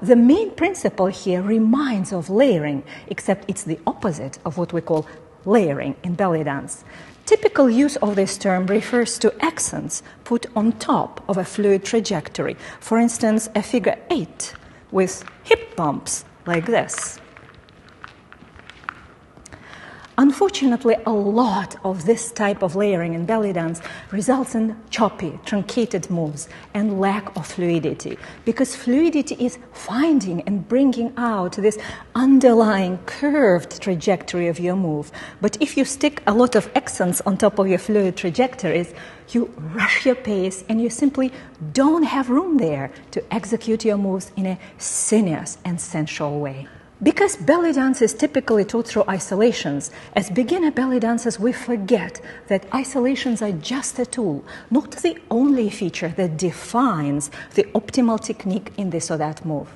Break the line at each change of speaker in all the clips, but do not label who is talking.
the main principle here reminds of layering, except it's the opposite of what we call layering in belly dance. Typical use of this term refers to accents put on top of a fluid trajectory. For instance, a figure 8 with hip bumps like this. Unfortunately, a lot of this type of layering in belly dance results in choppy, truncated moves and lack of fluidity, because fluidity is finding and bringing out this underlying curved trajectory of your move. But if you stick a lot of accents on top of your fluid trajectories, you rush your pace and you simply don't have room there to execute your moves in a sinuous and sensual way. Because belly dance is typically taught through isolations, as beginner belly dancers we forget that isolations are just a tool, not the only feature that defines the optimal technique in this or that move.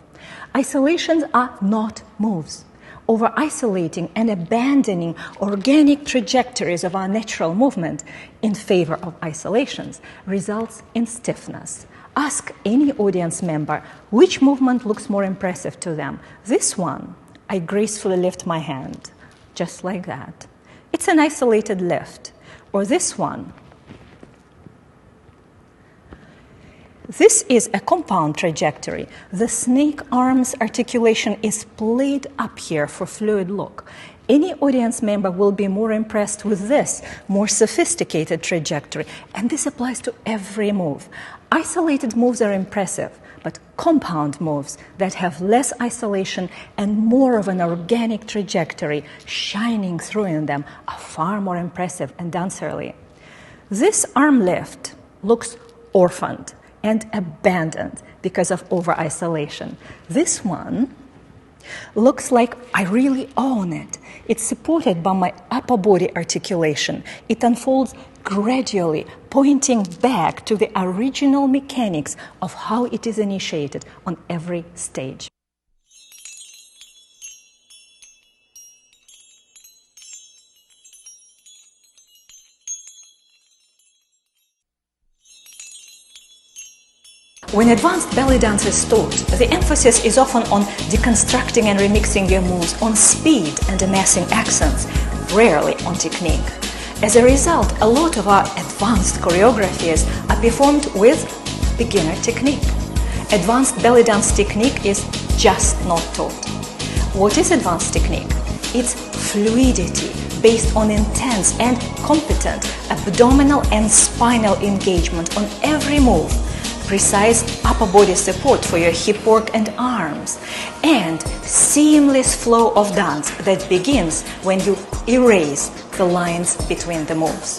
Isolations are not moves. Over-isolating and abandoning organic trajectories of our natural movement in favor of isolations results in stiffness. Ask any audience member which movement looks more impressive to them. This one, I gracefully lift my hand, just like that. It's an isolated lift. Or this one. This is a compound trajectory. The snake arms articulation is played up here for fluid look. Any audience member will be more impressed with this more sophisticated trajectory, and this applies to every move. Isolated moves are impressive, but compound moves that have less isolation and more of an organic trajectory shining through in them are far more impressive and dancerly. This arm lift looks orphaned and abandoned because of over-isolation. This one looks like I really own it. It's supported by my upper body articulation. It unfolds gradually, pointing back to the original mechanics of how it is initiated on every stage. When advanced belly dance is taught, the emphasis is often on deconstructing and remixing your moves, on speed and amassing accents, rarely on technique. As a result, a lot of our advanced choreographies are performed with beginner technique. Advanced belly dance technique is just not taught. What is advanced technique? It's fluidity based on intense and competent abdominal and spinal engagement on every move, precise upper body support for your hip work and arms, and seamless flow of dance that begins when you erase the lines between the moves.